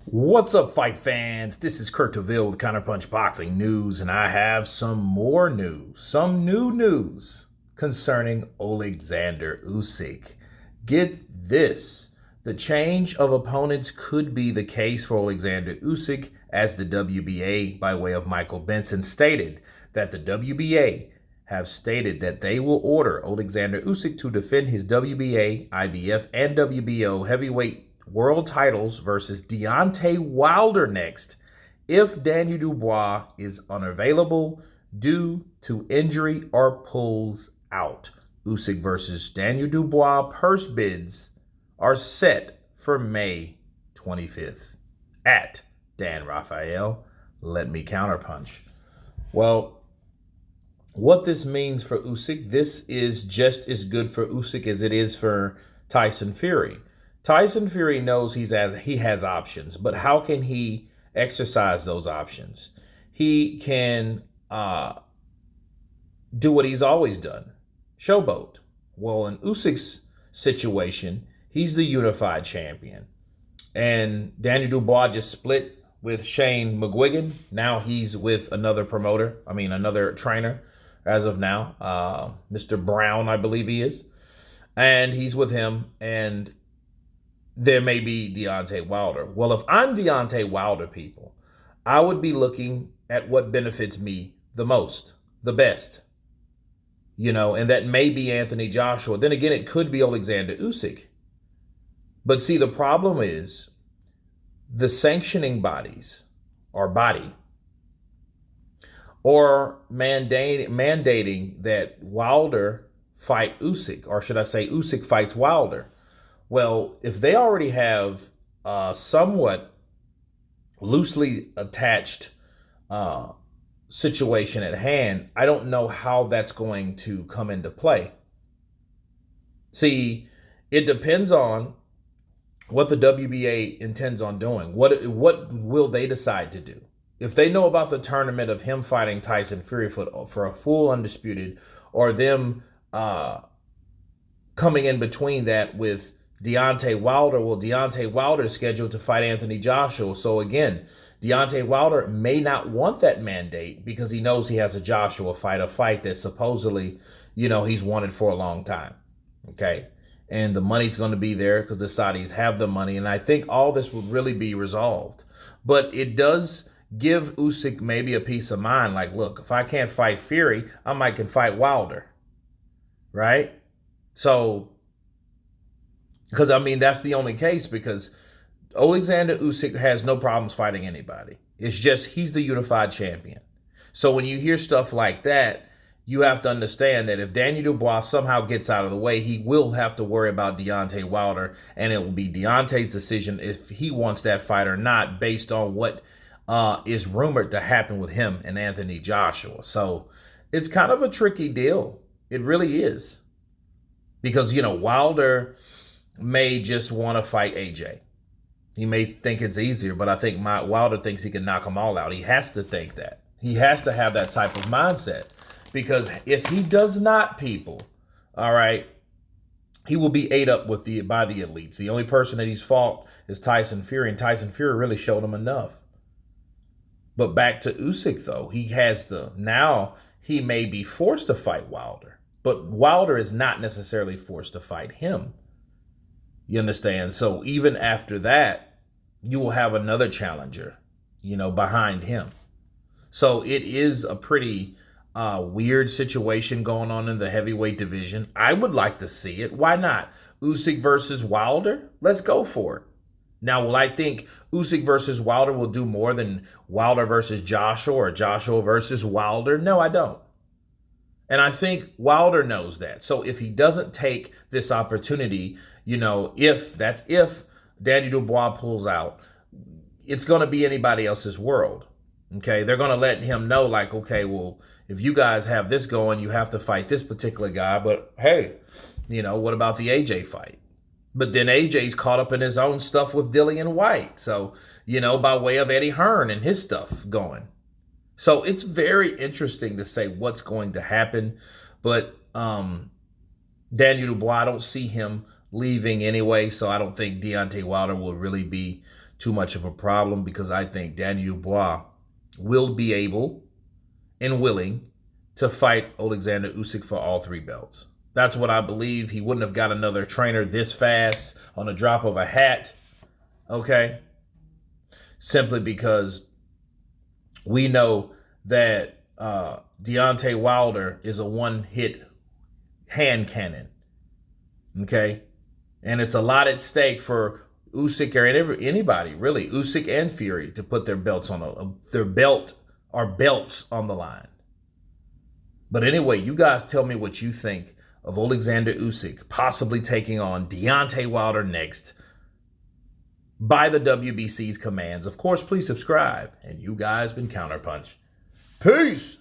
What's up, fight fans? This is Kurt DeVille with Counterpunch Boxing News, and I have some more news, some new news concerning Oleksandr Usyk. Get this. The change of opponents could be the case for Oleksandr Usyk, as the WBA, by way of Michael Benson, stated that the WBA have stated that they will order Oleksandr Usyk to defend his WBA, IBF, and WBO heavyweight world titles versus Deontay Wilder next if Daniel Dubois is unavailable due to injury or pulls out. Usyk versus Daniel Dubois purse bids are set for May 25th at Dan Raphael. Let me counterpunch. Well, what this means for Usyk, this is just as good for Usyk as it is for Tyson Fury. Tyson Fury knows he has options, but how can he exercise those options? He can do what he's always done, showboat. Well, in Usyk's situation, he's the unified champion. And Daniel Dubois just split with Shane McGuigan. Now he's with another another trainer as of now, Mr. Brown, I believe he is. And he's with him, and there may be Deontay Wilder. Well, if I'm Deontay Wilder, people, I would be looking at what benefits me the most, the best, and that may be Anthony Joshua. Then again, it could be Oleksandr Usyk. But see, the problem is the sanctioning bodies or body or mandating that Wilder fight Usyk, or should I say Usyk fights Wilder. Well, if they already have a somewhat loosely attached situation at hand, I don't know how that's going to come into play. See, it depends on what the WBA intends on doing. What will they decide to do? If they know about the tournament of him fighting Tyson Fury for a full undisputed, or them coming in between that with Deontay Wilder, well, Deontay Wilder is scheduled to fight Anthony Joshua. So again, Deontay Wilder may not want that mandate because he knows he has a Joshua fight, a fight that supposedly, he's wanted for a long time. Okay. And the money's going to be there because the Saudis have the money. And I think all this will really be resolved. But it does give Usyk maybe a peace of mind. Like, look, if I can't fight Fury, I can fight Wilder. Right? So, because that's the only case, because Oleksandr Usyk has no problems fighting anybody. It's just he's the unified champion. So when you hear stuff like that, you have to understand that if Daniel Dubois somehow gets out of the way, he will have to worry about Deontay Wilder, and it will be Deontay's decision if he wants that fight or not, based on what is rumored to happen with him and Anthony Joshua. So it's kind of a tricky deal. It really is. Because, Wilder may just want to fight AJ. He may think it's easier, but I think Wilder thinks he can knock them all out. He has to think that. He has to have that type of mindset. Because if he does not, people, all right, he will be ate up by the elites. The only person that he's fought is Tyson Fury, and Tyson Fury really showed him enough. But back to Usyk, though, now he may be forced to fight Wilder, but Wilder is not necessarily forced to fight him. You understand? So even after that, you will have another challenger, behind him. So it is a pretty weird situation going on in the heavyweight division. I would like to see it. Why not? Usyk versus Wilder? Let's go for it. Now, will I think Usyk versus Wilder will do more than Wilder versus Joshua or Joshua versus Wilder? No, I don't. And I think Wilder knows that. So if he doesn't take this opportunity, if Daniel Dubois pulls out, it's going to be anybody else's world. Okay, they're going to let him know, like, okay, well, if you guys have this going, you have to fight this particular guy. But hey, what about the AJ fight? But then AJ's caught up in his own stuff with Dillian White. So, by way of Eddie Hearn and his stuff going. So it's very interesting to say what's going to happen. But Daniel Dubois, I don't see him leaving anyway, so I don't think Deontay Wilder will really be too much of a problem, because I think Daniel Dubois will be able and willing to fight Oleksandr Usyk for all 3 belts. That's what I believe. He wouldn't have got another trainer this fast on a drop of a hat, okay? Simply because we know that Deontay Wilder is a one-hit hand cannon, okay? And it's a lot at stake for Usyk or anybody, really, Usyk and Fury, to put their belts on belts on the line. But anyway, you guys tell me what you think of Oleksandr Usyk possibly taking on Deontay Wilder next by the WBC's commands. Of course, please subscribe. And you guys been Counterpunch. Peace!